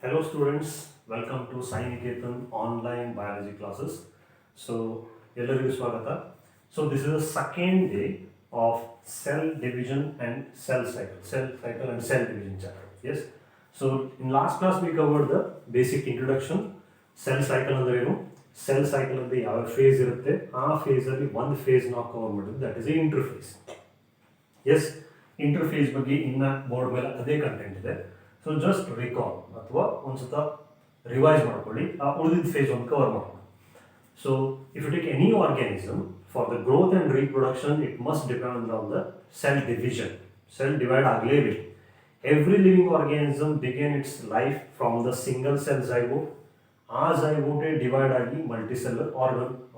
Hello students, welcome to Sai Niketan online biology classes. So, ಎಲ್ಲರಿಗೂ ಸ್ವಾಗತ. So, this is the second day of cell division and cell cycle and cell division chapter. Yes. So, in last class we covered the basic introduction. Cell cycle ಅಂದ್ರೆ ಏನು? Cell cycle ಅಲ್ಲಿ ಯಾವ phase ಇರುತ್ತೆ, ಆ phase ಅಲ್ಲಿ ಒಂದು phase ನಾವು cover ಮಾಡಿದ್ವಿ, that is interphase. Yes interphase ಬಗ್ಗೆ ಇನ್ನ ಬೋರ್ಡ್ ಮೇಲೆ ಅದೇ ಕಂಟೆಂಟ್ ಇದೆ. ಸೊ ಜಸ್ಟ್ ರಿಕಾಲ್ ಅಥವಾ ಒಂದ್ಸತ ರಿವೈಸ್ ಮಾಡ್ಕೊಳ್ಳಿ, ಆ ಉಳಿದಿದ್ದ ಫೇಸ್ ಒಂದು ಕವರ್ ಮಾಡೋಣ. So if you take any organism for the growth and reproduction it must depend on the cell division. Cell divide ಆಗಲೇಬೇಕು. Every living organism began its life from the single cell zygote. ಆ ಝೈಗೋಟೇ divide ಆಗಿ ಮಲ್ಟಿಸೆಲ್ಲರ್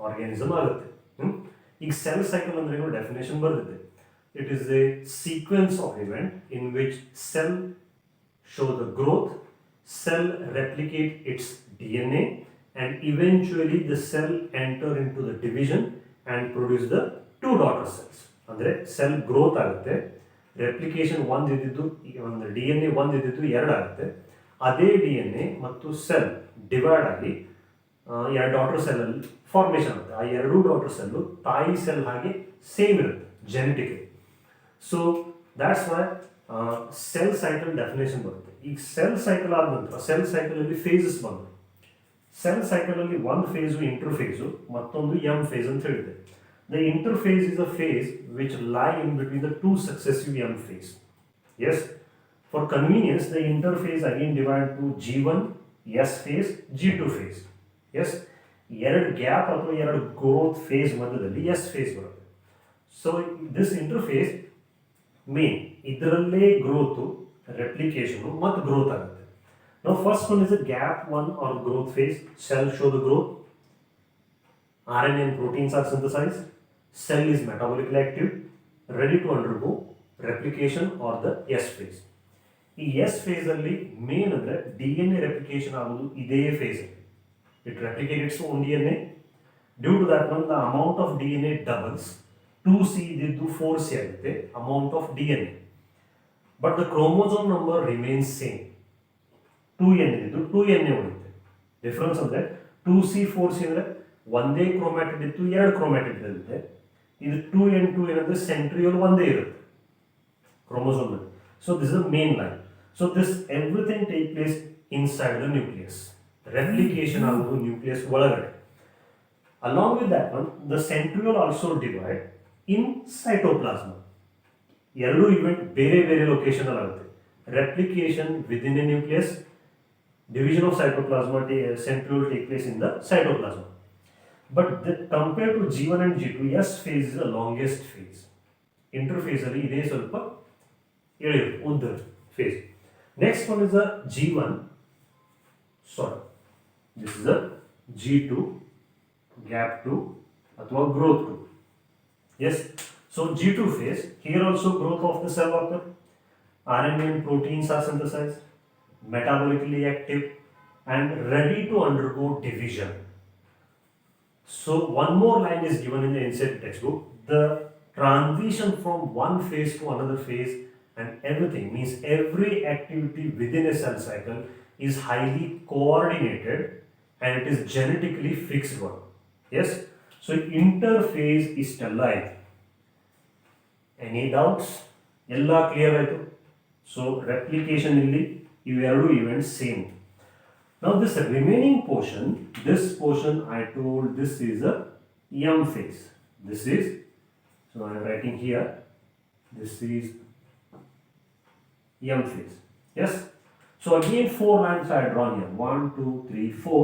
organism ಆಗುತ್ತೆ. ಈಗ cell cycle ಅಂದ್ರೆ ಏನು definition ಬರೆದಿದೆ. It is a sequence of events in which cell show the growth, cell replicate its DNA, and eventually the cell enter into the division and produce the two daughter cells. ಅಂದರೆ cell growth ಆಗುತ್ತೆ, replication ಒಂದು ಇದ್ದಿದ್ದು ಒಂದು D N A ಒಂದು ಇದ್ದಿದ್ದು ಎರಡು ಆಗುತ್ತೆ. ಅದೇ ಡಿ ಎನ್ ಎ ಮತ್ತು ಸೆಲ್ ಡಿವೈಡ್ ಆಗಿ ಎರಡು ಡಾಟರ್ ಸೆಲ್ಲಲ್ಲಿ ಫಾರ್ಮೇಷನ್ ಆಗುತ್ತೆ. ಆ ಎರಡೂ ಡಾಟರ್ ಸೆಲ್ಲು ತಾಯಿ ಸೆಲ್ ಹಾಗೆ ಸೇಮ್ ಇರುತ್ತೆ genetically. So that's why cell cycle definition ಬರುತ್ತೆ. ಈಗ ಸೆಲ್ ಸೈಕಲ್ ಆದ ನಂತರ ಸೆಲ್ ಸೈಕಲಲ್ಲಿ ಫೇಸಸ್ ಬಂದರು. ಸೆಲ್ ಸೈಕಲಲ್ಲಿ ಒಂದು ಫೇಸು ಇಂಟರ್ಫೇಸು, ಮತ್ತೊಂದು ಎಮ್ ಫೇಸ್ ಅಂತ ಹೇಳಿದೆ. The interphase is a phase which lie in between the two successive M phase. Yes, for convenience the interface again divide to G1 S phase, G2 phase. Yes, ಎರಡು gap ಅಥವಾ ಎರಡು growth phase ಮಧ್ಯದಲ್ಲಿ S phase ಬರುತ್ತೆ. So this interphase main ಇದರಲ್ಲೇ growth, replication ಮತ್ತು growth ಆಗುತ್ತೆ. ನಾವು first one is a gap one or growth phase. Cell show the growth, RNA and proteins are synthesized, cell is metabolically active, ready to undergo replication or the S phase. ಈ S phase ಅಲ್ಲಿ main ಅಂದ್ರೆ DNA replication ಆಗೋದು ಇದೇ phase ಅಲ್ಲಿ. It replicate its own DNA. Due to that one the amount of DNA doubles. 2C ಇದ್ದಿದ್ದು 4C ಆಗುತ್ತೆ amount of DNA. But the chromosome number remains same. 2N ಇದ್ದಿದ್ದು 2NA ಉಳಿಯುತ್ತೆ. Difference ಅಂದರೆ 2C 4C ಅಂದರೆ ಒಂದೇ ಕ್ರೋಮ್ಯಾಟಿಡ್ ಇತ್ತು, ಎರಡು ಕ್ರೋಮ್ಯಾಟಿಡ್ ಇರುತ್ತೆ. ಇದು 2N ಅಂದರೆ ಸೆಂಟ್ರಿಯೋಲ್ ಒಂದೇ ಇರುತ್ತೆ chromosome. So this is the main line. So this everything take place inside the nucleus. Replication ಆಗೋದು ನ್ಯೂಕ್ಲಿಯಸ್ ಒಳಗಡೆ. Along with that one, the centriole also divide in cytoplasm. ಎರಡು ಇವೆಂಟ್ ಬೇರೆ ಬೇರೆ ಲೊಕೇಶನ್ ಅಲ್ಲಿ ಆಗುತ್ತೆ. Replication within A nucleus, division of cytoplasma, centriole take place in the cytoplasm. But compared to G1 and G2, S phase is the longest phase. Interphase ಅಲ್ಲಿ ಇದೇ ಸ್ವಲ್ಪ ಎಳೆಯುತ್ತೆ, ಉದ್ದ phase. Next one is the G1. Sorry, this is the G2, gap 2 ಅಥವಾ growth 2. Yes, so G2 phase, here also growth of the cell occur, RNA and proteins are synthesized, metabolically active and ready to undergo division. So one more line is given in the inside textbook. The transition from one phase to another phase and everything means every activity within a cell cycle is highly coordinated and it is genetically fixed one. Yes, so interphase is sterile. Any doubts? ಎಲ್ಲ clear ಆಯಿತು. So replication ಇಲ್ಲಿ ಇವೆರಡು events same. Now this remaining portion, this portion I told this is a M phase. This is, so I am writing here, this is M phase. Yes. So again 4 lines I had drawn here. 1, 2, 3, 4.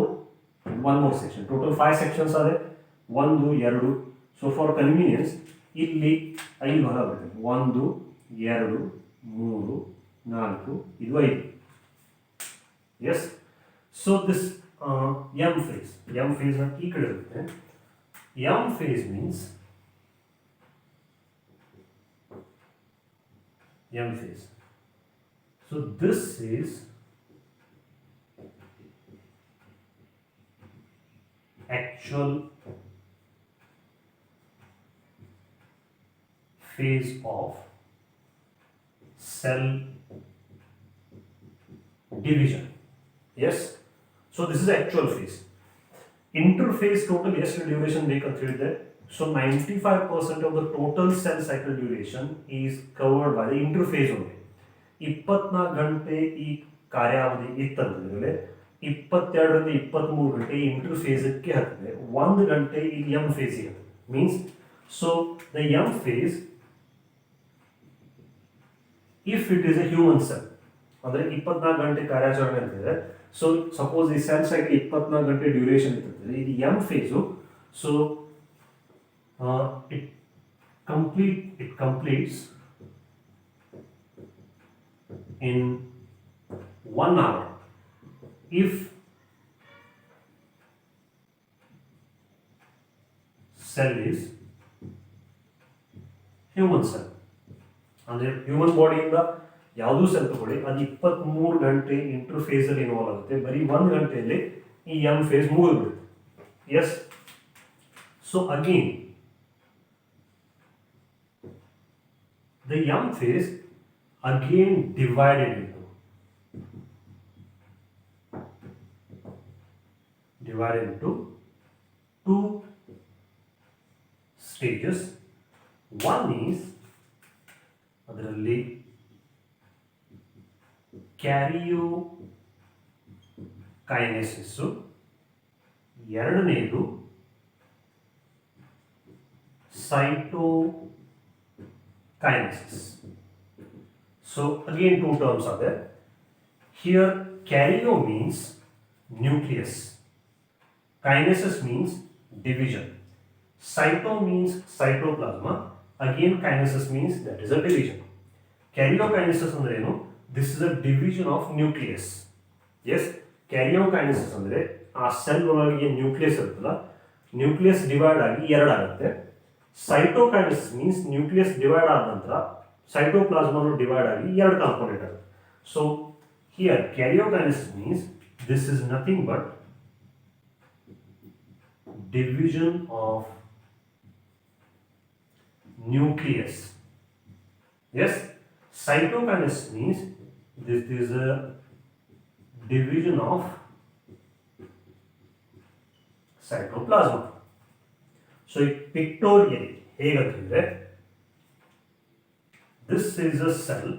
And one more section. Total 5 sections are there. 1, 2. So for convenience, ಇಲ್ಲಿ 5 ಭಾಗ ಬರುತ್ತೆ. 1, 2, 3, 4, ಇದು 5. Yes. So this M phase ಈ ಕಡೆ ಇರುತ್ತೆ. M phase means M phase. So this is actual phase of cell division. Yes, so this is actual phase. Interphase total ಎಷ್ಟು duration ಬೇಕಂತ ಹೇಳಿದೆ. So 95% of the total cell cycle duration is covered by the interphase only. 24 ಗಂಟೆ ಈ ಕಾರ್ಯಾವಧಿ ಇತ್ತಂದ್ರೆ 22ರಿಂದ 23 ಗಂಟೆ ಇಂಟರ್ಫೇಸ್ಗೆ ಹತ್ತಿದೆ, 1 ಗಂಟೆ ಈ M phase ಇದೆ. Means so the M phase if it is a human cell ಅಂದರೆ 24 ಗಂಟೆ ಕಾರ್ಯಾಚರಣೆ ಅಂತಿದೆ. ಸೊ ಸಪೋಸ್ ಈ ಸೆಲ್ ಸೈಕಲ್ 24 ಗಂಟೆ ಡ್ಯೂರೇಷನ್ ಇರ್ತದೆ, ಇದು M phase. So it completes in 1 hour if cell is human cell. ಅಂದರೆ ಹ್ಯೂಮನ್ ಬಾಡಿಯಿಂದ ಯಾವುದೂ ಸೆಲ್ ತಗೊಳ್ಳಿ, ಅದು 23 ಗಂಟೆ ಇಂಟರ್ಫೇಸ್ ಅಲ್ಲಿ ಇನ್ವಾಲ್ವ್ ಆಗುತ್ತೆ. ಬರೀ 1 ಗಂಟೆಯಲ್ಲಿ ಈ ಎಂ ಫೇಸ್ ಮುಗಿದ್ಬಿಡುತ್ತೆ. Yes, so again the M phase again divided into two stages. One is ಅದರಲ್ಲಿ ಕ್ಯಾರಿಯೋಕೈನೆಸಿಸ್, ಎರಡನೇದು cytokinesis. So again two terms are there. Here karyo means nucleus, kinesis means division, cyto means cytoplasma, again kinesis means that is a division. Karyokinesis ಅಂದ್ರೆ ಏನು? This is a division of nucleus. Yes, karyokinesis ಅಂದ್ರೆ ಆ cell ಒಳಗೆ nucleus ಇರುತ್ತಲ್ಲ, nucleus divide ಆಗಿ ಎರಡಾಗುತ್ತೆ. Cytokinesis means nucleus divide ಆದ ನಂತರ ಸೈಟೋಪ್ಲಾಸ್ಮಾನು ಡಿವೈಡ್ ಆಗಿ ಎರಡು ಕಾಂಪೋನೆಂಟ್ ಆಗುತ್ತೆ. So here karyokinesis means this is nothing but division of nucleus. Yes, cytokinesis means this is a division of cytoplasm. So pictorially ಹೇಗಂತಂದ್ರೆ this is a cell.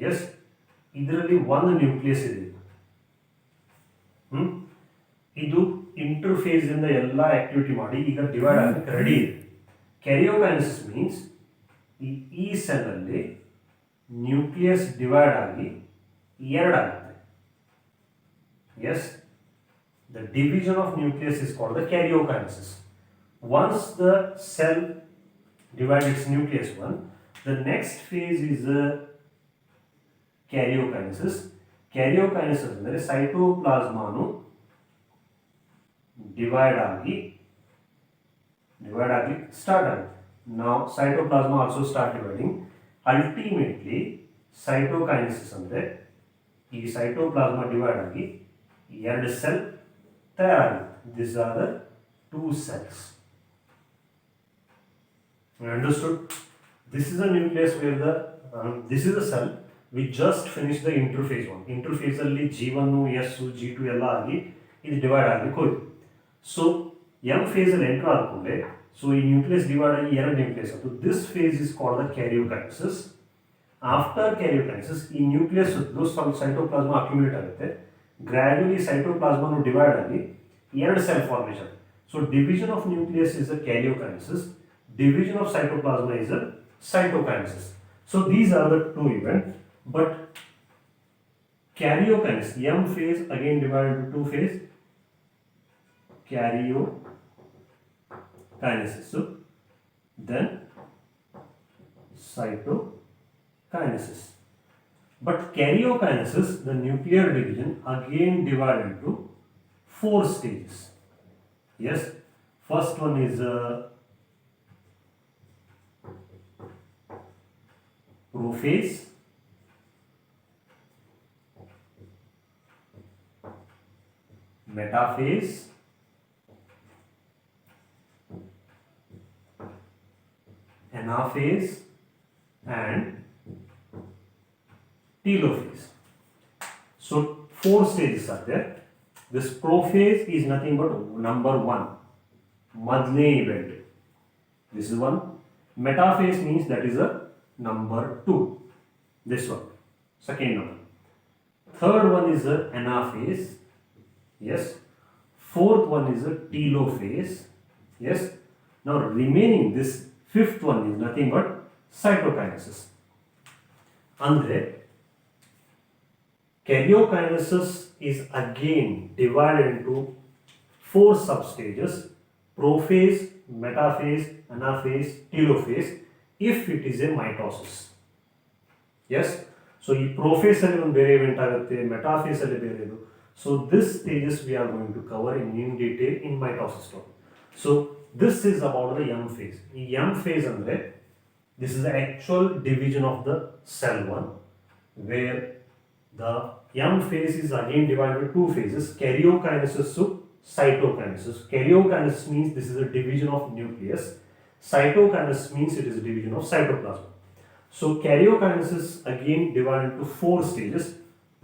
Yes, ಇದರಲ್ಲಿ ಒಂದು nucleus ಇದೆ. ಇದು ಇಂಟರ್ಫೇಸ್ ಇಂದ ಎಲ್ಲ activity ಮಾಡಿ ಈಗ divide ಆಗಕ್ಕೆ ready ಇದೆ. ಕ್ಯಾರಿಯೋಕೈನೆಸಿಸ್ ಮೀನ್ಸ್ ಈ ಸೆಲ್ ಅಲ್ಲಿ ನ್ಯೂಕ್ಲಿಯಸ್ ಡಿವೈಡ್ ಆಗಿ ಎರಡಾಗುತ್ತೆ. Yes, the division of nucleus is called the karyokinesis. Once the cell divides its nucleus one, the next phase is the karyokinesis. Karyokinesis ಅಂದರೆ ಸೈಟೋಪ್ಲಾಸ್ಮಾನು divide ಆಗಿ start ಆಗುತ್ತೆ. Now cytoplasma also start dividing. Ultimately cytokinesis ಅಂದರೆ ಈ ಸೈಟೋಪ್ಲಾಸ್ಮಾ divide ಆಗಿ ಎರಡು cell ತಯಾರಾಗುತ್ತೆ. These are the two cells. Understood? This is a nucleus where this is a cell. We just finished the interphase one. Interphase ಅಲ್ಲಿ G1, S, G2 ಎಲ್ಲ ಆಗಿ ಇದು divide ಆಗಲಿಕ್ಕೆ ಹೋಯ್ತು. ಸೊ ಎಂ ಫೇಸ್ ಅಲ್ಲಿ enter ಆದ್ಮೇಲೆ so ಈ nucleus divide ಆಗಿ ಎರಡು ನ್ಯೂಕ್ಲಿಯಸ್ ಆಯಿತು. This phase is called the karyokinesis. After karyokinesis ಈ ನ್ಯೂಕ್ಲಿಯಸ್ ಸುತ್ತಲೂ ಸ್ವಲ್ಪ ಸೈಟೋಪ್ಲಾಸ್ಮಾ ಅಕ್ಯುಮುಲೇಟ್ ಆಗುತ್ತೆ. ಗ್ರ್ಯಾಜುಲಿ ಸೈಟೋಪ್ಲಾಸ್ಮಾನು ಡಿವೈಡ್ ಆಗಿ ಎರಡು cell formation. So division of nucleus is a karyokinesis, division of cytoplasma is a cytokinesis. So these are the two events, but karyokinesis, M phase again divided into two phase, karyokinesis. So then cytokinesis. But karyokinesis, the nuclear division, again divided into four stages. Yes, first one is prophase, metaphase, anaphase and telophase. So 4 stages are there. This prophase is nothing but number 1, madne event. This is one. Metaphase means that is a number 2. This one, second number. Third one is a anaphase. Yes. Fourth one is a telophase. Yes. Now remaining this fifth one is nothing but cytokinesis. Andre karyokinesis is again divided into 4 substages: prophase, metaphase, anaphase, telophase, if it is a mitosis. Yes. So ಈ prophase ಅಲ್ಲಿ ಒಂದು ಬೇರೆ event ಆಗುತ್ತೆ, metaphase ಅಲ್ಲಿ ಬೇರೆ ಇದು. So this stages we are going to cover in detail in mitosis talk. So this is about the M phase. ಈ M phase ಅಂದ್ರೆ this is the actual division of the cell one, where the M phase is again divided into 2 phases: karyokinesis to cytokinesis. Karyokinesis means this is a division of nucleus. Cytokinesis means it is a division of cytoplasm. So karyokinesis again divided into 4 stages: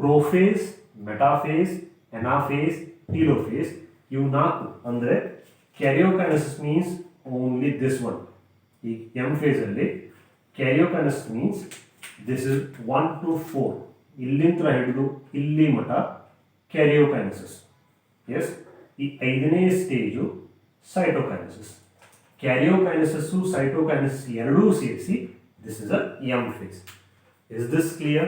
prophase, metaphase, anaphase, telophase. You naku andre karyokinesis means only this one. ಈ M phase ಅಲ್ಲಿ karyokinesis means this is 1 to 4. ಇಲ್ಲಿಂದ ಹಿಡಿದು ಇಲ್ಲಿ ಮಟ karyokinesis. Yes. ಈ 5ನೇ stage cytokinesis. Karyokinesis cytokinesis ಎರಡೂ ಸೇರಿಸಿ this is a M phase. Is this clear?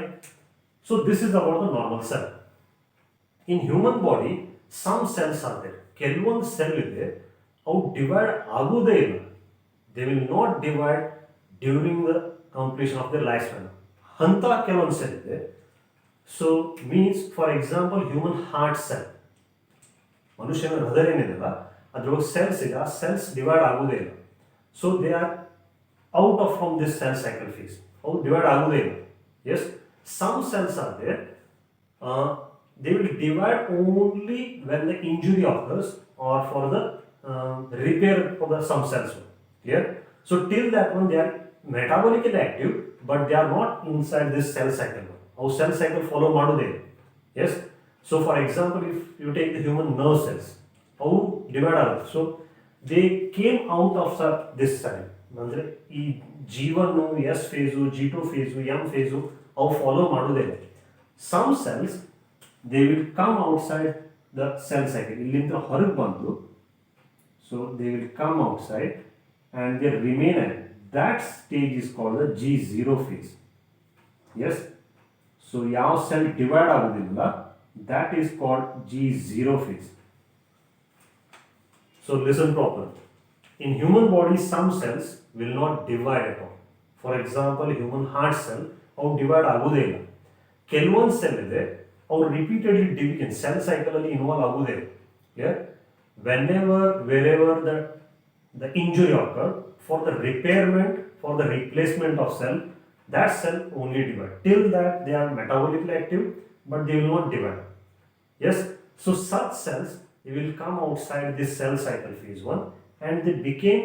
So this is about the normal cell. In human body, some cells are there. ಕೆಲವೊಂದು cell ಇದೆ, ಅವು ಡಿವೈಡ್ ಆಗೋದೇ ಇಲ್ಲ. They will not divide during the completion of their lifespan. ಅಂತ ಕೆಲವೊಂದು cell ಇದೆ. So means for example human heart cell. ಮನುಷ್ಯನ ಹೃದಯ ಏನಿದೆಯಲ್ಲ ಅದ್ರೊಳಗೆ ಸೆಲ್ಸ್ ಇದೆ, ಆ ಸೆಲ್ಸ್ ಡಿವೈಡ್ ಆಗೋದೇ ಇಲ್ಲ. So they are out of from this cell cycle phase. ಅವು ಡಿವೈಡ್ ಆಗೋದೇ ಇಲ್ಲ. Yes, some cells are there, they will divide only when the injury occurs or for the repair for the some cells. Clear? So till that one they are metabolically active, but they are not inside this cell cycle. Our cell cycle follow ಮಾಡುವುದೇ. Yes. So for example, if you take the human nerve cells, how divide ಆಗುತ್ತೆ. So they came out of this cell. ಅಂದರೆ ಈ G1, S phase, G2 phase, M phase ಅವು follow ಮಾಡುವುದೇ. Some cells they will come outside the cell cycle. ಇಲ್ಲಿಂದ ಹೊರಗೆ ಬಂದು, so they will come outside and they remain at that stage is called the G0 phase. Yes. So ಯಾವ cell divide ಆಗುವುದಿಲ್ಲ, that is called G0 phase. So listen properly. In human body, some cells will not divide at all. For example, human heart cell ಅವು divide ಆಗೋದೇ ಇಲ್ಲ. ಕೆಲವೊಂದು cell ಇದೆ, ಅವರು repeatedly division cell cycle ಅಲ್ಲಿ involve ಆಗೋದೇ ಇಲ್ಲ. Whenever, wherever the injury occurred, for the repairment, for the replacement of cell, that cell only divide. Till that they are metabolically active, but they will not divide. Yes, so such cells they will come outside this cell cycle phase 1 and they became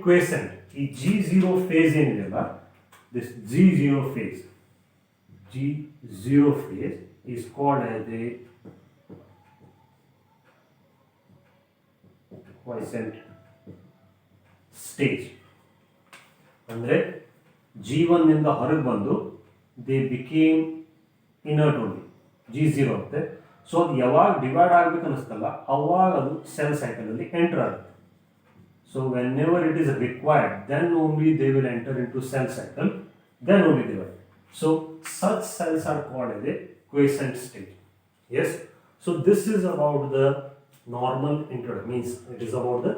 quiescent. ಈ G0 phase ಏನಿದೆಯಲ್ಲ, this G0 phase is called as a quiescent stage. ಅಂದರೆ G1 ನಿಂದ ಹೊರಗೆ ಬಂದು they became inert only, G0 ಆಗುತ್ತೆ. So ಅದು ಯಾವಾಗ divide ಆಗ್ಬೇಕು ಅನ್ನಿಸ್ತಲ್ಲ ಅವಾಗ ಅದು ಸೆಲ್ ಸೈಕಲಲ್ಲಿ ಎಂಟರ್ ಆಗುತ್ತೆ. So whenever it is required, then only they will enter into cell cycle, then only divide. So such cells are called as a quiescent stage. Yes. So this is about the normal introduction, means it is about the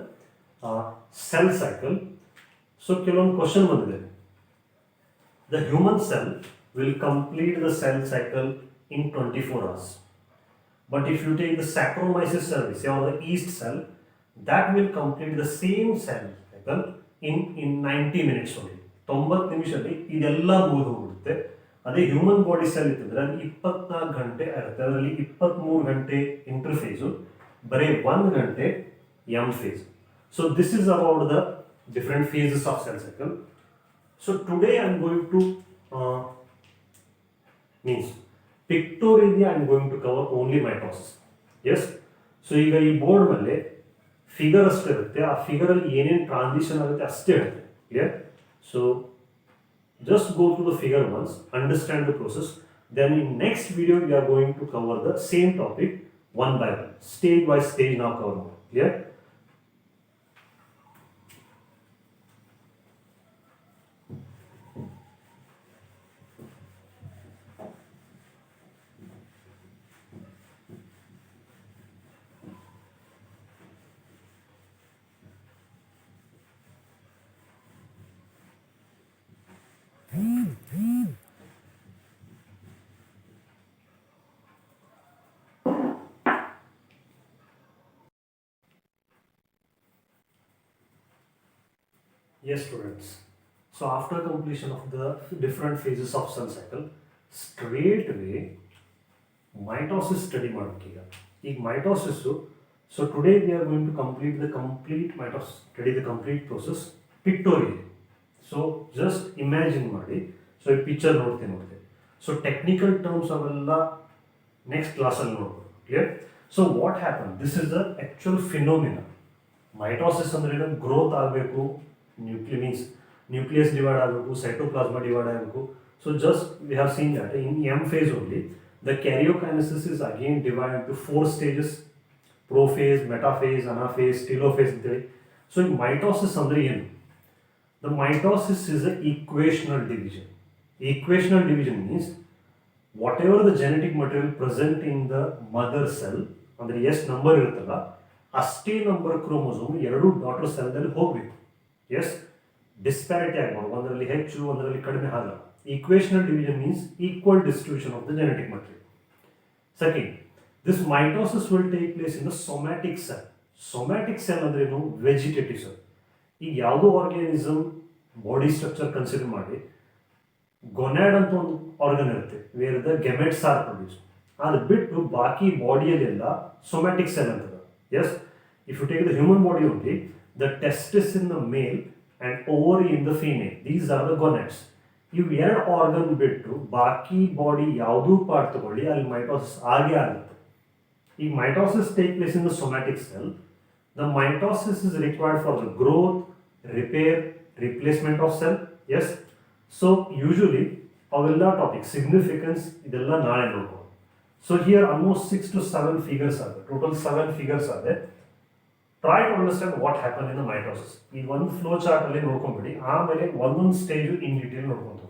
cell cycle. So ಕೆಲವೊಂದು question ಬಂದಿದೆ. The human cell will complete the cell cycle in 24 hours. But if you take the Saccharomyces cerevisiae or the yeast cell, that will complete the same cell cycle in 90 minutes only. 90 ನಿಮಿಷದಲ್ಲಿ ಇದೆಲ್ಲ ಮುಗಿದು ಹೋಗ್ಬಿಡುತ್ತೆ. ಅದೇ human body cell ಇತ್ತಂದ್ರೆ ಅಲ್ಲಿ 24 ಗಂಟೆ ಇರುತ್ತೆ. ಅದರಲ್ಲಿ 23 ಗಂಟೆ ಇಂಟರ್ಫೇಸು, ಬರೀ 1 ಗಂಟೆ M phase. So this is about the different phases of cell cycle. So today I am going to means pictorially I am going to cover only mitosis. Yes, so ಈಗ ಈ ಬೋರ್ಡ್ ಮೇಲೆ figure ಅಷ್ಟೇ ಇರುತ್ತೆ, ಆ figure ಅಲ್ಲಿ ಏನೇನು transition ಆಗುತ್ತೆ ಅಷ್ಟೇ ಇರುತ್ತೆ. Clear? So just go to the figure once, understand the process, then in next video we are going to cover the same topic one by one, stage by stage now cover. Clear? Yes, students. So after completion of the different phases of cell cycle, straight away mitosis study ಮಾಡಬೇಕೀಗ. ಈಗ mitosis, so today we are going to complete the complete mitosis, study the complete process pictorially. So just imagine ಮಾಡಿ, so ಈ picture ನೋಡ್ತೀನಿ. So technical terms ಅವೆಲ್ಲ next ಕ್ಲಾಸಲ್ಲಿ ನೋಡ್ಬೋದು. Clear? So what happen, this is the actual phenomena. Mitosis ಅಂದ್ರೆ ಏನು? Growth ಆಗಬೇಕು, nucleus divide ಆಗಬೇಕು, ಸೈಟೋಪ್ಲಾಸ್ಮಾ ಡಿವೈಡ್ ಆಗಬೇಕು. So just we have seen that in M phase only the karyokinesis is again divide into 4 stages: prophase, metaphase, anaphase, telophase ಅಂತೇಳಿ. So ಈ mitosis ಅಂದ್ರೆ ಏನು? The mitosis is an equational division. Equational division means whatever the genetic material present in the mother cell, ಅಂದರೆ ಎಷ್ಟು number ಇರುತ್ತಲ್ಲ ಅಷ್ಟೇ number chromosome ಎರಡು daughter ಸೆಲ್ದಲ್ಲಿ ಹೋಗಬೇಕು. ಎಸ್, ಡಿಸ್ಪ್ಯಾರಿಟಿ ಆಗಬಾರ್ದು, ಒಂದರಲ್ಲಿ ಹೆಚ್ಚು ಒಂದರಲ್ಲಿ ಕಡಿಮೆ ಆಗಲ್ಲ. Equational division means equal distribution of the genetic material. Second, this mitosis will take place in the somatic cell. Somatic cell ಅಂದ್ರೆ ಏನು? Vegetative cell. ಈಗ ಯಾವುದೋ ಆರ್ಗ್ಯಾನಿಸಮ್ ಬಾಡಿ ಸ್ಟ್ರಕ್ಚರ್ ಕನ್ಸಿಡರ್ ಮಾಡಿ, ಗೊನ್ಯಾಡ್ ಅಂತ ಒಂದು ಆರ್ಗನ್ ಇರುತ್ತೆ where the gametes are produce. ಅದು ಬಿಟ್ಟು ಬಾಕಿ ಬಾಡಿಯಲ್ಲೆಲ್ಲ ಸೊಮ್ಯಾಟಿಕ್ ಸೆಲ್ ಅಂತದ. Yes, if you take the human body only, the testis in the male and ovary in the female, these are the gonads. ಇವು ಎರಡು ಆರ್ಗನ್ ಬಿಟ್ಟು ಬಾಕಿ ಬಾಡಿ ಯಾವುದೂ ಪಾರ್ಟ್ ತಗೊಳ್ಳಿ, ಅಲ್ಲಿ ಮೈಟೋಸಿಸ್ ಆಗೇ ಆಗುತ್ತೆ. ಈಗ mitosis take place in the somatic cell. The mitosis is required for the growth, repair, replacement of cell. Yes. So usually ಅವೆಲ್ಲ ಟಾಪಿಕ್ ಸಿಗ್ನಿಫಿಕೆನ್ಸ್ ಇದೆಲ್ಲ ನಾಳೆ ನೋಡ್ಬೋದು. So here almost 6 to 7 figures ಆಗಿದೆ, ಟೋಟಲ್ 7 ಫಿಗರ್ಸ್ ಆಗಿದೆ. Try to understand what happen in the mitosis. ಈ ಒಂದು flow chart ಅಲ್ಲಿ ನೋಡ್ಕೊಂಡ್ಬಿಡಿ, ಆಮೇಲೆ ಒಂದೊಂದು ಸ್ಟೇಜ್ ಇನ್ ಡೀಟೇಲ್ ನೋಡ್ಕೊಂತ.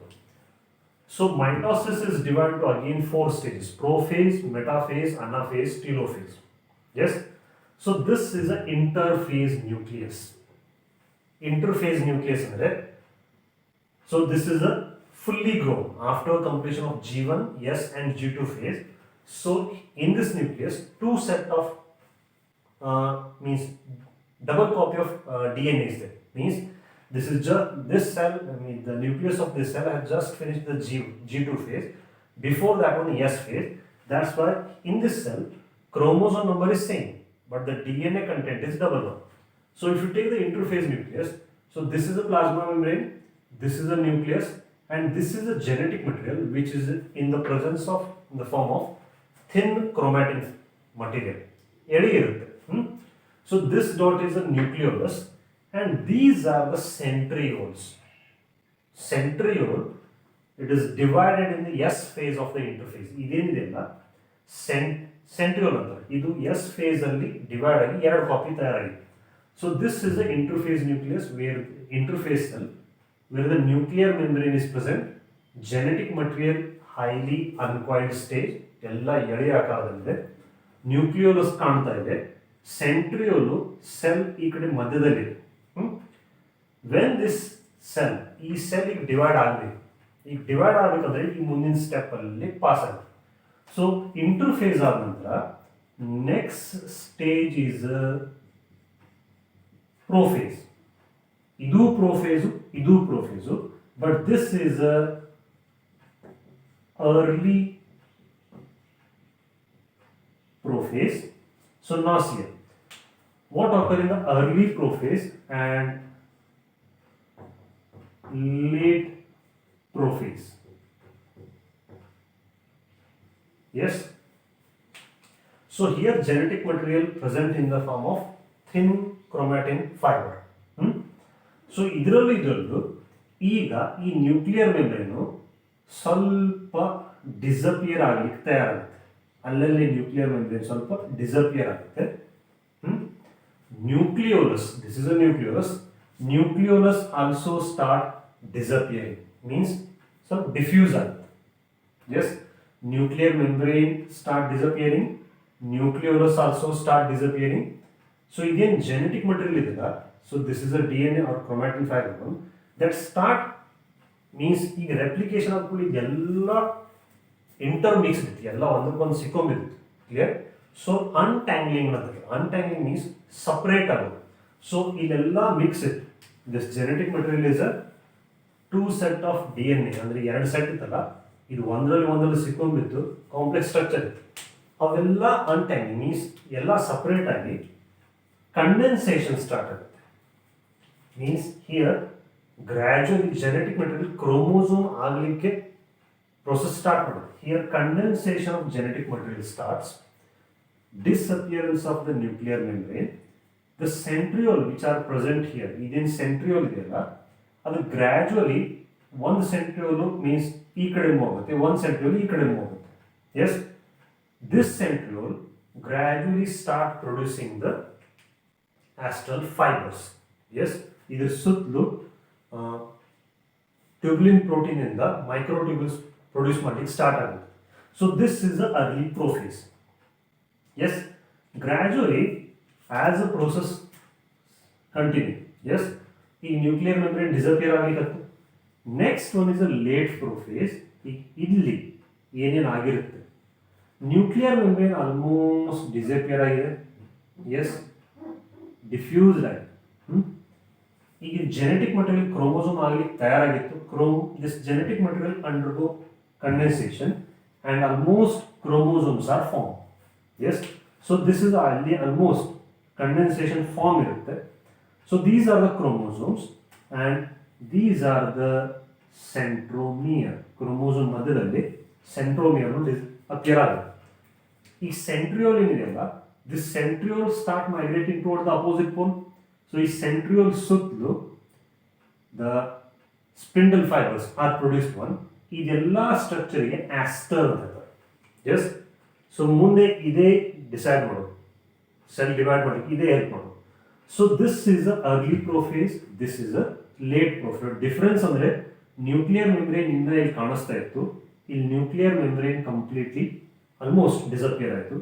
So mitosis is divide to again 4 stages: prophase, metaphase, anaphase, telophase. Yes. So this is an interphase nucleus. Interphase nucleus andre, so this is a fully grown after completion of G1, S and G2 phase. So in this nucleus, two set of means double copy of DNA is there. Means this is just this cell, the nucleus of this cell has just finished the G2 phase. Before that one S phase. That's why in this cell chromosome number is same, but the DNA content is double one. So if you take the interphase nucleus, so this is a plasma membrane, this is a nucleus, and this is a genetic material which is in the presence of, in the form of thin chromatin material. So this dot is a nucleolus, and these are the centrioles. Centriole, it is divided in the S phase of the interphase. ಇದೇನಿದೆಲ್ಲ centriole ಅಂತ, ಇದು S phase ಅಲ್ಲಿ divide ಆಗಿ 2 copy ತಯಾರಾಗಿದೆ. So this is the interphase nucleus, where interphase cell where the nuclear membrane is present, genetic material highly uncoiled stage, ಎಲ್ಲ ಎಳೆ ಆಕಾರದಲ್ಲಿದೆ, nucleolus ಕಾಣ್ತಾ ಇದೆ, ಸೆಂಟ್ರಿಯೋಲು ಸೆಲ್ ಈ ಕಡೆ ಮಧ್ಯದಲ್ಲಿದೆ. ವೆನ್ ದಿಸ್ ಸೆಲ್, ಈ ಸೆಲ್ ಈಗ ಡಿವೈಡ್ ಆಗಬೇಕು. ಈಗ ಡಿವೈಡ್ ಆಗಬೇಕಂದ್ರೆ ಈ ಮುಂದಿನ ಸ್ಟೆಪ್ ಅಲ್ಲಿ ಪಾಸ್ ಆಗುತ್ತೆ. ಸೊ ಇಂಟರ್ಫೇಸ್ ಆದ ನಂತರ ನೆಕ್ಸ್ಟ್ ಸ್ಟೇಜ್ ಈಸ್ ಪ್ರೋಫೇಸ್. ಇದು ಪ್ರೋಫೇಸು, ಇದು prophase, but this is early prophase. So now see what occur in the early prophase and late prophase. Yes. So here genetic material present in the form of thin chromatin fiber. So ಇದರಲ್ಲೂ ಈಗ ಈ nuclear membrane ಸ್ವಲ್ಪ disappear ಆಗಲಿಕ್ಕೆ ತಯಾರಾಗುತ್ತೆ. ಅಲ್ಲಲ್ಲಿ nuclear membrane ಸ್ವಲ್ಪ disappear ಆಗುತ್ತೆ. Nucleolus, this is a nucleolus also start disappearing, means ಸ್ವಲ್ಪ ಡಿಫ್ಯೂಸ್ ಆಗುತ್ತೆ. Yes, nuclear membrane start disappearing, nucleolus also start disappearing. So ಇದೇನು ಜೆನೆಟಿಕ್ ಮಟೀರಿಯಲ್ ಇದೆಯಲ್ಲ, so this is a DNA or chromatin fiber that start means ಈಗ replication ಆಗ್ಬಿಟ್ಟು ಇದೆಲ್ಲ ಇಂಟರ್ಮಿಕ್ಸ್ ಇತ್ತು, ಎಲ್ಲ ಒಂದಕ್ಕೊಂದು ಸಿಕ್ಕೊಂಬಿತ್ತು. ಕ್ಲಿಯರ್? ಸೊ ಅನ್ಟ್ಯಾಂಗ್ಲಿಂಗ್ ಅಂತಾರೆ. ಅನ್ಟ್ಯಾಂಗ್ಲಿಂಗ್ ಮೀನ್ಸ್ ಸಪ್ರೇಟ್ ಆಗೋದು. ಸೊ ಇಲ್ಲೆಲ್ಲ ಮಿಕ್ಸ್ ಇತ್ತು. This genetic material is a 2 set of DNA, ಅಂದರೆ 2 ಸೆಟ್ ಇತ್ತಲ್ಲ, ಇದು ಒಂದರಲ್ಲಿ ಸಿಕ್ಕೊಂಬಿತ್ತು, ಕಾಂಪ್ಲೆಕ್ಸ್ ಸ್ಟ್ರಕ್ಚರ್ ಇತ್ತು. ಅವೆಲ್ಲ ಅನ್ಟ್ಯಾಂಗ್ಲಿಂಗ್ ಮೀನ್ಸ್ ಎಲ್ಲ ಸಪ್ರೇಟ್ ಆಗಿ ಕಂಡೆನ್ಸೇಷನ್ ಸ್ಟಾರ್ಟ್ ಆಗುತ್ತೆ. Means here gradually genetic material chromosome ಆಗಲಿಕ್ಕೆ process start ಮಾಡುತ್ತೆ. Here condensation of genetic material starts, disappearance of the nuclear membrane, the centriole which are present here, ಇದೇನು centriole ಇದೆಯಲ್ಲ ಅದು gradually ಒಂದು centriole means ಈ ಕಡೆ move ಆಗುತ್ತೆ, ಒಂದು centriole ಈ ಕಡೆ ಮೂವ್ ಆಗುತ್ತೆ. Yes, this centriole gradually start producing the astral fibers. Yes, ಇದರ ಸುತ್ತಲೂ ಟ್ಯೂಬ್ಲಿನ್ ಪ್ರೋಟೀನ್ ಇಂದ ಮೈಕ್ರೋಟ್ಯೂಬ್ಯೂಲ್ಸ್ ಪ್ರೊಡ್ಯೂಸ್ ಮಾಡಲಿಕ್ಕೆ ಸ್ಟಾರ್ಟ್ ಆಗುತ್ತೆ. So this is a early prophase. Yes, gradually as a process continue. Yes, ಈ ನ್ಯೂಕ್ಲಿಯರ್ ಮೆಂಬ್ರೇನ್ ಡಿಸಪಿಯರ್ ಆಗಲಿಕ್ಕೆ next one is a late prophase. ಇಲ್ಲಿ ಏನೇನು ಆಗಿರುತ್ತೆ, ನ್ಯೂಕ್ಲಿಯರ್ ಮೆಂಬ್ರೇನ್ ಆಲ್ಮೋಸ್ಟ್ ಡಿಸಪಿಯರ್ ಆಗಿದೆ. Yes, diffused ಆಗಿದೆ. ಈಗ ಜೆನೆಟಿಕ್ ಮಟೀರಿಯಲ್ ಕ್ರೋಮೋಸೋಮ್ ಆಗಲಿಕ್ಕೆ ತಯಾರಾಗಿತ್ತು. This genetic material undergo condensation and almost chromosomes are form. Yes, so this is ಅಲ್ಲಿ ಆಲ್ಮೋಸ್ಟ್ ಕಂಡೆನ್ಸೇಷನ್ ಫಾರ್ಮ್ ಇರುತ್ತೆ. So these are the chromosomes and these are the centromere. Chromosome ಮಧ್ಯದಲ್ಲಿ centromere appear ಆಗುತ್ತೆ. ಈ centriole ಏನಿದೆಯಲ್ಲ, this centriole start migrating toward the opposite pole. So ಈ centriole ಸುತ್ತಲೂ the spindle fibres are produced one. ಇದೆಲ್ಲ ಸ್ಟ್ರಕ್ಚರಿಗೆ ಆಸ್ಟರ್ ಅಂತ ಹೇಳ್ತಾರೆ. ಎಸ್, ಸೊ ಮುಂದೆ ಇದೇ ಡಿಸೈಡ್ ಮಾಡೋದು, ಸೆಲ್ ಡಿವೈಡ್ ಮಾಡಿ ಇದೇ ಹೆಲ್ಪ್ ಮಾಡೋದು. So this is a early prophase, this is a late prophase. Difference ಅಂದರೆ ನ್ಯೂಕ್ಲಿಯರ್ ಮೆಂಬ್ರೇನ್ ಇಂದ ಇಲ್ಲಿ ಕಾಣಿಸ್ತಾ ಇತ್ತು, ಇಲ್ಲಿ nuclear membrane completely almost disappear ಆಯಿತು.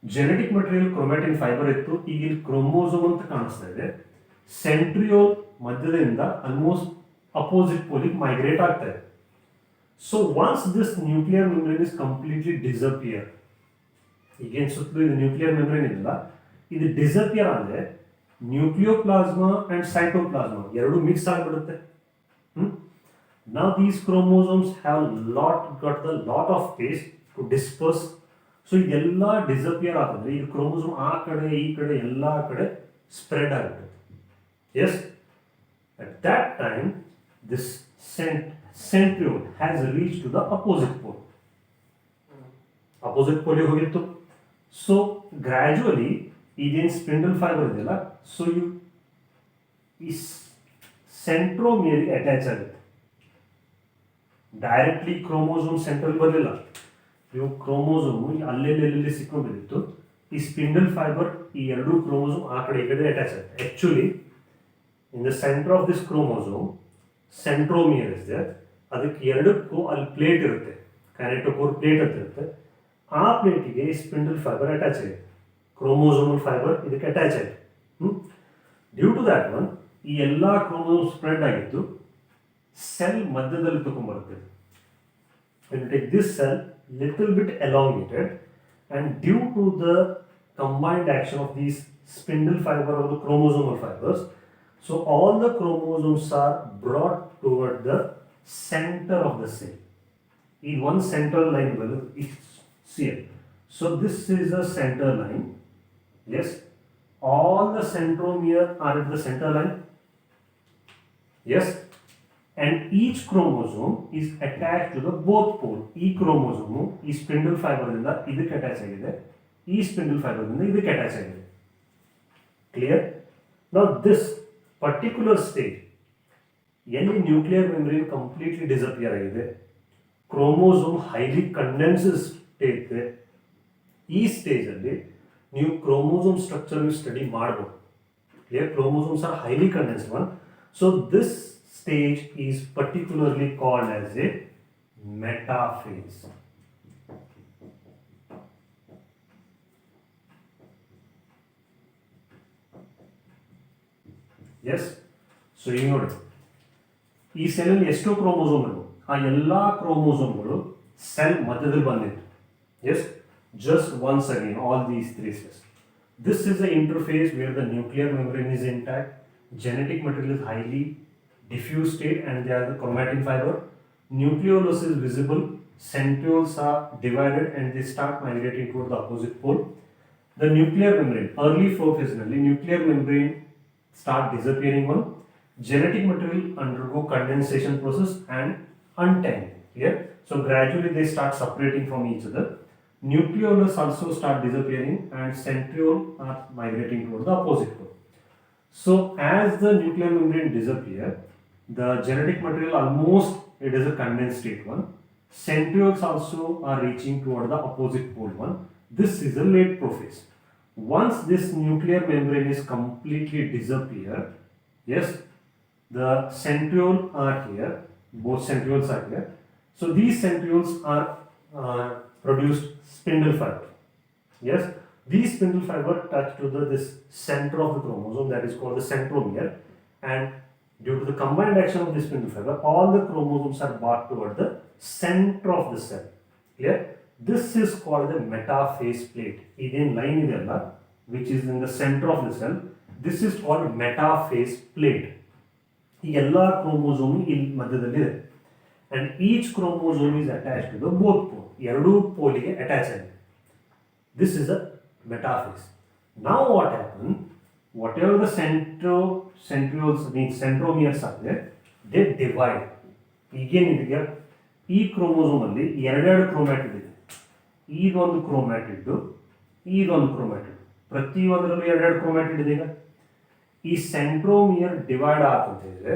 ಜೆನೆಟಿಕ್ ಮಟೀರಿಯಲ್ ಕ್ರೊಮ್ಯಾಟಿನ್ ಫೈಬರ್ ಇತ್ತು, ಈಗ ಇಲ್ಲಿ ಕ್ರೋಮೋಸೋಮ್ ಅಂತ ಕಾಣಿಸ್ತಾ ಇದೆ. ಸೆಂಟ್ರಿಯೋಲ್ ಮಧ್ಯದಿಂದ ಆಲ್ಮೋಸ್ಟ್ ಅಪೋಸಿಟ್ ಪೋಲಿಗೆ ಮೈಗ್ರೇಟ್ ಆಗ್ತಾ ಇದೆ. So once this nuclear membrane is completely disappear, ಈಗೇನು ಸುತ್ತಲೂ ಇದು ನ್ಯೂಕ್ಲಿಯರ್ ಮೆಂಬ್ರೇನ್ ಇಲ್ಲ, ಇದು ಡಿಸಪಿಯರ್ ಆದರೆ ನ್ಯೂಕ್ಲಿಯೋಪ್ಲಾಸ್ಮಾ ಆ್ಯಂಡ್ ಸೈಟೋಪ್ಲಾಸ್ಮಾ ಎರಡು ಮಿಕ್ಸ್ ಆಗಿಬಿಡುತ್ತೆ. Now these chromosomes have got the lot of space to disperse. So ಇದೆಲ್ಲ ಡಿಸಪಿಯರ್ ಆಗ್ತದೆ, ಈ ಕ್ರೋಮೋಸೋಮ್ ಆ ಕಡೆ ಈ ಕಡೆ ಎಲ್ಲ ಕಡೆ ಸ್ಪ್ರೆಡ್ ಆಗುತ್ತೆ. Yes, at that time this centriole has reach to the opposite pole. Opposite ಪೋಲಿಗೆ ಹೋಗಿತ್ತು. ಸೊ ಗ್ರ್ಯಾಜುವಲಿ ಇದೇನು ಸ್ಪಿಂಡಲ್ ಫೈಬರ್ ಇದೆಯಲ್ಲ, ಸೊ ಈ ಸೆಂಟ್ರೋಮಿಯರ್ಗೆ ಅಟ್ಯಾಚ್ ಆಗುತ್ತೆ. ಡೈರೆಕ್ಟ್ಲಿ ಕ್ರೋಮೋಸೋಮ್ ಸೆಂಟ್ರಲ್ ಬರಲಿಲ್ಲ, ಇವು ಕ್ರೋಮೋಸೋಮು ಅಲ್ಲೆಲ್ಲೆಲ್ಲಿ ಸಿಕ್ಕೊಂಡಿತ್ತು. ಈ ಸ್ಪಿಂಡಲ್ ಫೈಬರ್ ಈ ಎರಡೂ ಕ್ರೋಮೋಸೋಮ್ ಆ ಕಡೆ ಈ ಕಡೆ ಅಟ್ಯಾಚ್ ಆಗುತ್ತೆ. Actually in the centre of this chromosome centromere is there. ಅದಕ್ಕೆ ಎರಡಕ್ಕೂ ಅಲ್ಲಿ ಪ್ಲೇಟ್ ಇರುತ್ತೆ, ಕ್ಯಾರೆಟೋಕೋರ್ ಪ್ಲೇಟ್ ಅಂತ ಇರುತ್ತೆ. ಆ ಪ್ಲೇಟಿಗೆ ಈ ಸ್ಪಿಂಡಲ್ ಫೈಬರ್ ಅಟ್ಯಾಚ್ ಆಗಿದೆ, ಕ್ರೋಮೋಸೋಮಲ್ ಫೈಬರ್ ಇದಕ್ಕೆ ಅಟ್ಯಾಚ್ ಆಗಿದೆ. ಡ್ಯೂ ಟು ದ್ಯಾಟ್ ಒನ್ ಈ ಎಲ್ಲ ಕ್ರೋಮೋಸೋಮ್ ಸ್ಪ್ರೆಡ್ ಆಗಿತ್ತು, ಸೆಲ್ ಮಧ್ಯದಲ್ಲಿ ತಗೊಂಡ್ಬರುತ್ತೆ. When you take this cell little bit elongated, and due to the combined action of these spindle fiber or the chromosomal fibers, so all the chromosomes are brought toward the center of the cell. In one central line is here. So this is a center line. Yes, all the centromere are at the center line. Yes, and each chromosome is attached to the both pole. E chromosome is spindle fiber in the idಕ್ಕೆ attach ಆಗಿದೆ, ಈ spindle fiber in the idಕ್ಕೆ attach ಆಗಿದೆ. Clear? Now this particular stage, ಎಲ್ಲಿ nuclear membrane completely disappear ಆಗಿದೆ, chromosome highly condensed state, ಈ stage ಅಲ್ಲಿ ನೀವು chromosome structure study ಮಾಡಬಹುದು. Clear? Chromosomes are highly condensed one. So this stage is particularly called as a metaphase. Yes? So you know it. ಈ cell ಎಷ್ಟು chromosome ಇರಬಹುದು, ಆ ಎಲ್ಲಾ ಕ್ರೋಮೋಸೋಮ್ಗಳು ಸೆಲ್ ಮಧ್ಯದಲ್ಲಿ ಬಂದಿತ್ತು. Yes, just once again all these three cells. This is the interface where the nuclear membrane is intact, genetic material is highly diffuse state, and they are the chromatin fiber. Nucleolus is visible, centrioles are divided and they start migrating toward the opposite pole. The nuclear membrane, early flow phase, nuclear membrane start disappearing one. Genetic material undergo condensation process and untangling. Yeah? So gradually they start separating from each other. Nucleolus also start disappearing and centriole are migrating toward the opposite pole. So as the nuclear membrane disappear, the genetic material almost it is a condensed state one. Centrioles also are reaching toward the opposite pole one. This is a late prophase. Once this nuclear membrane is completely disappear, yes, the centriole are here, both centrioles are here. So these centrioles are produced spindle fiber. Yes, these spindle fiber touch to this center of the chromosome, that is called the centromere, and due to the combined action of this spindle fiber, all the chromosomes are brought toward the center of the cell. Clear? This is called the metaphase plate. Again, line idella, which is in the center of the cell. This is called metaphase plate. ಈ ಎಲ್ಲ chromosome ಇಲ್ಲಿ ಮಧ್ಯದಲ್ಲಿದೆ, and each chromosome is attached to the both pole. ಎರಡೂ ಪೋಲಿಗೆ attach ಆಗಿದೆ. This is a metaphase. Now what happens? Whatever the centrioles means centromeres are there, they divide. ಈಗೇನಿದೆ, ಈ chromosome ಅಲ್ಲಿ ಎರಡೆರಡು ಕ್ರೋಮ್ಯಾಟಿಡ್ ಇದೆ. ಇದೊಂದು ಕ್ರೋಮ್ಯಾಟಿಡ್, ಇದೊಂದು ಕ್ರೋಮ್ಯಾಟಿಡ್, ಪ್ರತಿ ಒಂದರಲ್ಲೂ ಎರಡೆರಡು ಕ್ರೋಮ್ಯಾಟಿಡ್ ಇದೆ. ಈಗ ಈ ಸೆಂಟ್ರೋಮಿಯರ್ ಡಿವೈಡ್ ಆಗ್ತಂತ ಹೇಳಿದ್ರೆ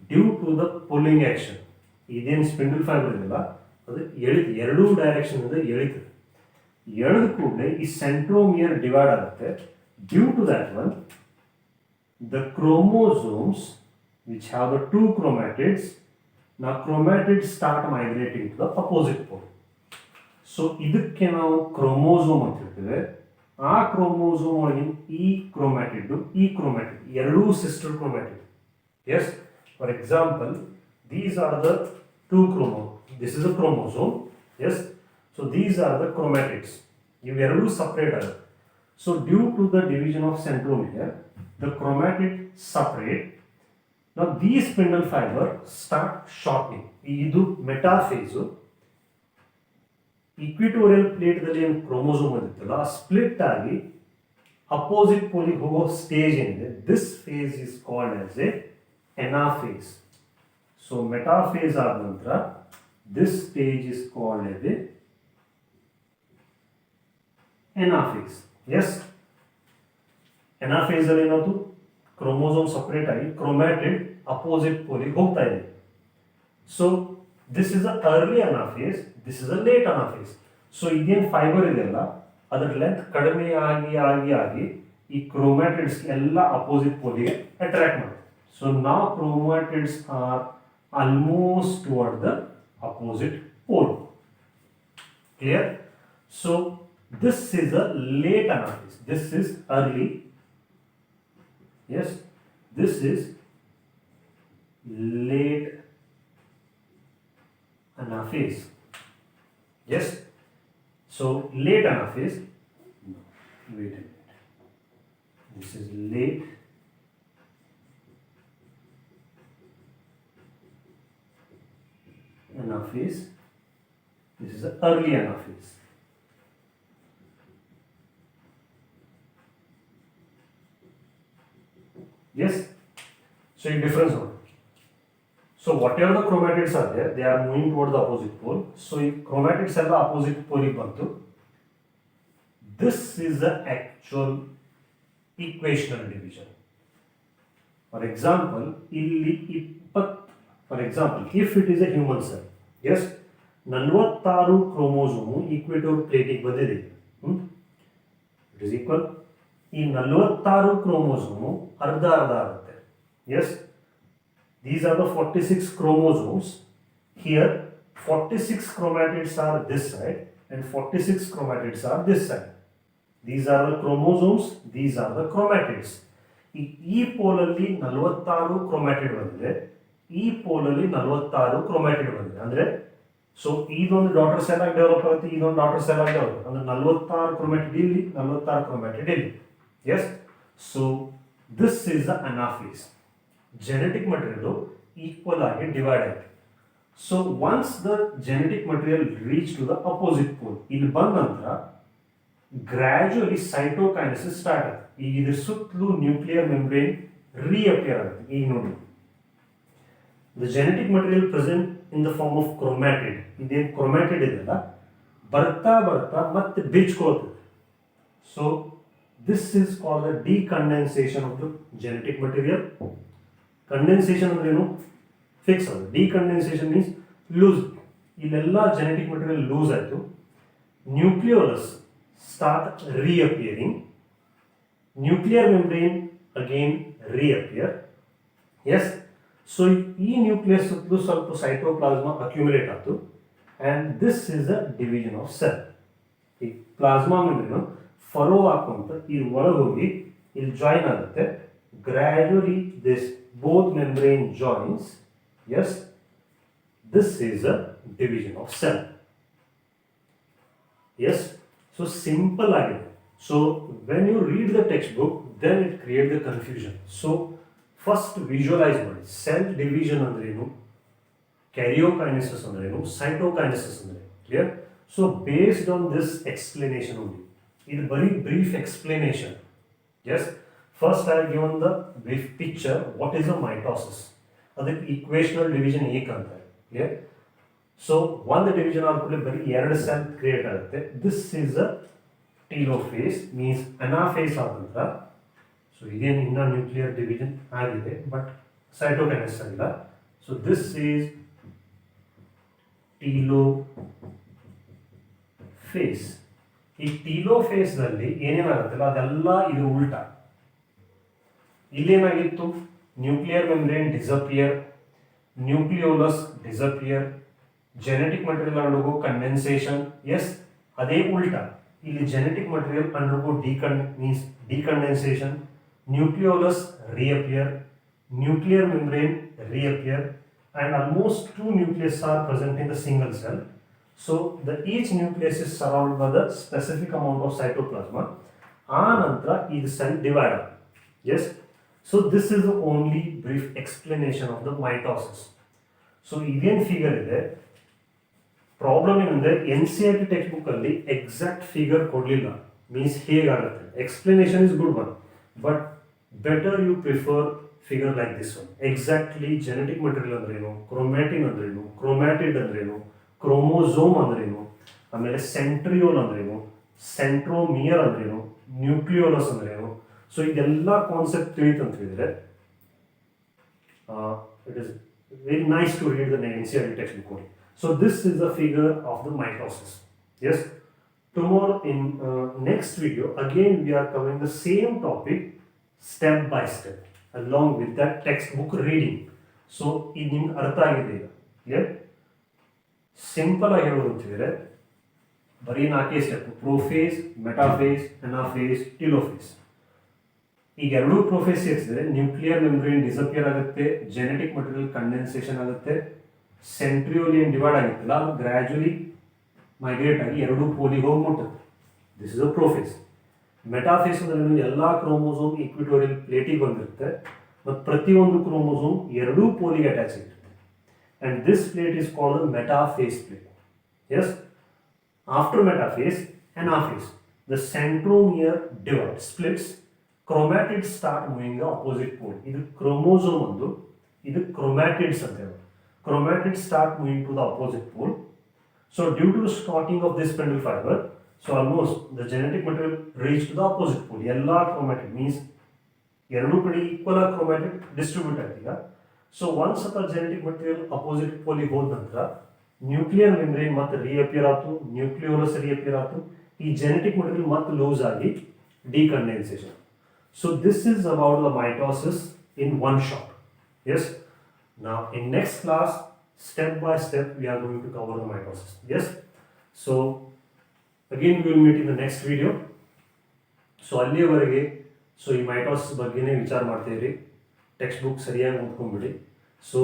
due to the pulling action, ಇದೇನು ಸ್ಪಿಂಡಲ್ ಫೈಬರ್ ಇದೆಯಲ್ಲ ಅದು ಎಳಿತು, ಎರಡೂ ಡೈರೆಕ್ಷನ್ ಇಂದ ಎಳಿತದೆ. ಎಳೆದ ಕೂಡಲೇ ಈ ಸೆಂಟ್ರೋಮಿಯರ್ ಡಿವೈಡ್ ಆಗುತ್ತೆ. Due to that one, the chromosomes which have the two chromatids, now chromatids start migrating to the opposite pole. So ಇದಕ್ಕೆ ನಾವು ಕ್ರೋಮೋಸೋಮ್ ಅಂತ ಹೇಳ್ತೇವೆ. ಆ ಕ್ರೋಮೋಸೋಮ್ ಒಳಗೆ ಈ ಕ್ರೋಮ್ಯಾಟಿಡ್, ಈ ಕ್ರೋಮ್ಯಾಟಿಡ್ ಎರಡೂ sister chromatid. Yes, for example these are the two chromosomes. This is a chromosome. Yes, so these are the chromatids. ಇವೆರಡೂ ಸಪರೇಟ್ ಆಗುತ್ತೆ. So due to the division of centromere, the chromatid separate. Now these spindle fiber start shortening. ಇದು ಮೆಟಾಫೇಸು. Equatorial ಪ್ಲೇಟ್ದಲ್ಲಿ ಏನು chromosome ಇರುತ್ತಲ್ಲ split ಆಗಿ opposite ಪೋಲಿಗೆ ಹೋಗೋ stage ಏನಿದೆ, this phase is called as a anaphase. So metaphase ಆದ ನಂತರ this stage is called as a anaphase. Yes, anaphase ಅಲ್ಲಿ ಏನಾಯ್ತು, ಕ್ರೋಮೋಸೋಮ್ ಸಪರೇಟ್ ಆಗಿ ಕ್ರೋಮ್ಯಾಟಿಡ್ ಅಪೋಸಿಟ್ ಪೋಲಿಗೆ ಹೋಗ್ತಾ ಇದೆ. So this is a early anaphase, this is a late anaphase. So ಇದೇನು fibre ಇದೆಯಲ್ಲ ಅದರ ಲೆಂತ್ ಕಡಿಮೆ ಆಗಿ ಆಗಿ ಆಗಿ ಈ ಕ್ರೋಮ್ಯಾಟಿಡ್ಸ್ ಎಲ್ಲ ಅಪೋಸಿಟ್ ಪೋಲಿಗೆ ಅಟ್ರಾಕ್ಟ್ ಮಾಡುತ್ತೆ. ಸೊ ನಾವು chromatids are almost toward the opposite pole. Clear? So this is a late anaphase, this is early. Yes, this is late anaphase. Yes, so late anaphase. No, wait a minute. This is late anaphase. This is the early anaphase. Yes, so in difference one. whatever the chromatids are there, they are moving toward the opposite pole. So if chromatids are the opposite pole bantu, this is the actual equational division. For example, for example, if it is a human cell, yes, 46 chromosome equator ಪ್ಲೇಟಿಗೆ ಬಂದಿದೆ. It is equal, ಈ 46 chromosome ಅರ್ಧ ಅರ್ಧ ಆಗುತ್ತೆ. Yes, these are the 46 chromosomes. Here 46 chromatids are this side and 46 chromatids are this side. These are the chromosomes, these are the chromatids. ಈ ಪೋಲಲ್ಲಿ 46 ಕ್ರೋಮ್ಯಾಟಿಡ್ ಬಂದಿದೆ, ಈ ಪೋಲಲ್ಲಿ 46 ಕ್ರೋಮ್ಯಾಟಿಡ್ ಬಂದಿದೆ. ಅಂದರೆ ಸೊ ಇದೊಂದು ಡಾಟರ್ ಸೆಲ್ ಆಗಿ ಡೆವಲಪ್ ಆಗುತ್ತೆ, ಇದೊಂದು ಡಾಟರ್ ಸೆಲ್ ಆಗಿ ಡೆವಲಪ್, ಅಂದರೆ 46 ಕ್ರೋಮ್ಯಾಟಿಡ್ ಇಲ್ಲಿ, 46 ಕ್ರೋಮ್ಯಾಟಿಡ್ ಇಲ್ಲಿ. Yes, so this is the anaphase. Genetic material equal ಆಗಿ ಡಿವೈಡ್ ಆಯಿತು. So once the genetic material reach to the opposite pole, ಇಲ್ಲಿ ಬಂದ ನಂತರ ಗ್ರ್ಯಾಜುಯಲಿ ಸೈಟೋಕೈನೆಸಿಸ್ ಸ್ಟಾರ್ಟ್ ಆಗುತ್ತೆ. ಈಗ ಇದ್ರ ಸುತ್ತಲೂ ನ್ಯೂಕ್ಲಿಯರ್ ಮೆಂಬ್ರೇನ್ ರೀಅಪಿಯರ್ ಆಗುತ್ತೆ. ಈಗ ನೋಡಿ, the genetic material present in the form of chromatid, ಇದೇನು ಕ್ರೊಮ್ಯಾಟಿಡ್ ಇದೆಲ್ಲ ಬರ್ತಾ ಬರ್ತಾ ಮತ್ತೆ ಬಿಚ್ಕೊಳ್ತದೆ. So this is called the decondensation of the genetic material. Condensation ಅಂದ್ರೇನು? ಫಿಕ್ಸ್ ಅದು. Decondensation means loose. ಇಲ್ಲೆಲ್ಲ ಜೆನೆಟಿಕ್ ಮಟೀರಿಯಲ್ ಲೂಸ್ ಆಯಿತು, nucleolus start reappearing, nuclear membrane again reappear. Yes, so ಈ ನ್ಯೂಕ್ಲಿಯಸ್ ಸುತ್ತಲೂ ಸ್ವಲ್ಪ ಸೈಟೋಪ್ಲಾಸ್ಮಾ ಅಕ್ಯುಮುಲೇಟ್ ಆಯಿತು and this is the division of cell. ಈ plasma membrane furrow ಹಾಕೊಂತ ಈ ಒಳಗೆ ಹೋಗಿ ಇಲ್ಲಿ ಜಾಯಿನ್ ಆಗುತ್ತೆ. Gradually this both membrane joins. Yes, this is a division of cell. Yes, so simple agide. So when you read the textbook, then it creates the confusion. So first visualize ಮಾಡಿ, cell division ಅಂದ್ರೇನು, karyokinesis ಅಂದ್ರೇನು, cytokinesis ಅಂದ್ರೇನು. Clear? So based on this explanation only, ಇದು ಬರೀ brief explanation. Yes, first I have given the brief picture what is a mitosis. ಅದಕ್ಕೆ ಈಕ್ವೇಷನಲ್ division ಏಕೆ ಅಂತಾರೆ. Clear? So ಒಂದು ಡಿವಿಷನ್ ಆದ್ಮೇಲೆ ಬರೀ 2 ಸೆಲ್ ಕ್ರಿಯೇಟ್ ಆಗುತ್ತೆ. This is a telophase, means anaphase ಆದ ನಂತರ. ಸೊ ಇದೇನು ಇನ್ನೂ ನ್ಯೂಕ್ಲಿಯರ್ ಡಿವಿಷನ್ ಆಗಿದೆ, ಬಟ್ ಸೈಟೋಕೈನೆಸಿಸ್ ಆಗಿಲ್ಲ. So this is telophase. ಈ ಟೀಲೋಫೇಸ್ನಲ್ಲಿ ಏನೇನಾಗುತ್ತಲ್ಲ ಅದೆಲ್ಲ ಇದು ಉಲ್ಟಾ. ಇಲ್ಲೇನಾಗಿತ್ತು? Nuclear membrane disappear, nucleolus disappear, genetic material undergo condensation. Yes, ಅದೇ ಉಲ್ಟಾ. ಇಲ್ಲಿ genetic material undergo means decondensation, nucleolus reappear, nuclear membrane reappear, and almost 2 nucleus are present in the single cell. So each nucleus is surrounded by the specific amount of cytoplasma. Anantra is cell divider. Yes. So this is the only brief explanation of the mitosis. So even figure ಇದೆ. Problem ಏನಂದರೆ NCERT text ಅಲ್ಲಿ exact figure ಕೊಡಲಿಲ್ಲ. Means ಹೇಗಾಗುತ್ತೆ, explanation is good one, but better you prefer figure like this one. Exactly genetic material ಅಂದ್ರೇನು, chromatin ಅಂದ್ರೇನು, chromatid ಅಂದ್ರೇನು, chromosome ಅಂದ್ರೇನು, ಆಮೇಲೆ ಸೆಂಟ್ರಿಯೋಲ್ ಅಂದ್ರೇನು, ಸೆಂಟ್ರೋಮಿಯರ್ ಅಂದ್ರೇನು, ನ್ಯೂಕ್ಲಿಯೋಲಸ್ ಅಂದ್ರೇನು. ಸೊ ಇದೆಲ್ಲ ಕಾನ್ಸೆಪ್ಟ್ ತಿಳಿತಂತ ಹೇಳಿದರೆ it is very nice to read the NCERT text book only. So this is the figure of the mitosis. Yes. Tomorrow in next video again we are covering the same topic step by step along with that textbook reading. So in ನಿಮ್ಗೆ ಅರ್ಥ ಆಗಿದೆ ಈಗ. Clear? Simple ಆಗಿ ಹೇಳೋದು ಅಂತಿದ್ರೆ ಬರೀ 4 step: prophase, metaphase, anaphase, telophase. ಈಗ ಎರಡೂ ಪ್ರೋಫೇಸ್ ಸೇರಿಸಿದ್ರೆ ನ್ಯೂಕ್ಲಿಯರ್ ಮೆಂಬ್ರೇನ್ ಡಿಸಪಿಯರ್ ಆಗುತ್ತೆ, ಜೆನೆಟಿಕ್ ಮಟೀರಿಯಲ್ ಕಂಡೆನ್ಸೇಷನ್ ಆಗುತ್ತೆ, ಸೆಂಟ್ರಿಯೋಲ್ ಏನು ಡಿವೈಡ್ ಆಗಿತ್ತಲ್ಲ ಅದು ಗ್ರ್ಯಾಜುಲಿ ಮೈಗ್ರೇಟ್ ಆಗಿ ಎರಡೂ ಪೋಲಿಗೆ ಹೋಗಿ ಮುಟ್ಟುತ್ತೆ. This is a prophase. Metaphase ಅಂದರೆ ಎಲ್ಲ ಕ್ರೋಮೋಸೋಮ್ ಈಕ್ವಿಟೋರಿಯಲ್ ಪ್ಲೇಟಿಗೆ ಬಂದಿರುತ್ತೆ ಮತ್ತು ಪ್ರತಿಯೊಂದು ಕ್ರೋಮೋಸೋಮ್ ಎರಡೂ ಪೋಲಿಗೆ ಅಟ್ಯಾಚ್ ಆಗಿರುತ್ತೆ. And this plate is called metaphase plate. Yes. After metaphase, anaphase, the centromere divide splits, chromatids start moving the opposite pole. ಇದು ಕ್ರೋಮೋಸೋಮ್ ಒಂದು, ಇದು ಕ್ರೊಮ್ಯಾಟಿಡ್ಸ್ ಅಂತ ಹೇಳೋದು. chromatids start moving to the opposite pole. So due to the shorting of this spindle fiber, so almost the genetic material reach to the opposite pole. ಎಲ್ಲ chromatid means ಎರಡೂ ಕಡೆ equal ಆಗಿ ಕ್ರೋಮ್ಯಾಟಿಡ್ distribute ಆಗ್ತೀಗ. So once ಅಪ genetic material opposite ಪೋಲಿಗೆ ಹೋದ ನಂತರ nuclear membrane ಮತ್ತೆ ರೀಅಪಿಯರ್ ಆಯ್ತು, nucleolus ರೀಅಪಿಯರ್ ಆಯ್ತು, ಈ ಜೆನೆಟಿಕ್ ಮಟೀರಿಯಲ್ ಮತ್ತೆ ಲೂಸ್ ಆಗಿ decondensation. So this is about the mitosis in one shot. Yes, now in next class step by step we are going to cover the mitosis. Yes, so again we will meet in the next video. So ಅಲ್ಲಿಯವರೆಗೆ so ಈ mitosis ಬಗ್ಗೆನೇ ವಿಚಾರ ಮಾಡ್ತೀವಿ. Textbook ಸರಿಯಾಗಿ ಓದ್ಕೊಂಡ್ಬಿಡಿ. So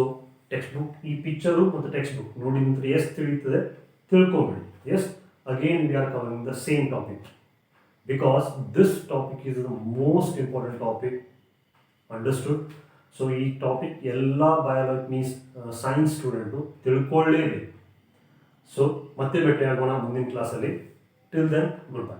textbook ಈ picture ಮತ್ತು textbook ನೋಡಿ ನಂತರ ಎಷ್ಟು ತಿಳಿಯುತ್ತದೆ ತಿಳ್ಕೊಂಬಿಡಿ. Yes, again we are covering the same topic because this topic is the most important topic. Understood? So ಈ ಟಾಪಿಕ್ ಎಲ್ಲ ಬಯಾಲಜಿ ಮೀನ್ಸ್ ಸೈನ್ಸ್ ಸ್ಟೂಡೆಂಟು ತಿಳ್ಕೊಳ್ಳೇಬೇಕು. ಸೊ ಮತ್ತೆ ಭೇಟಿ ಆಗೋಣ ಮುಂದಿನ ಕ್ಲಾಸಲ್ಲಿ. Till then good bye.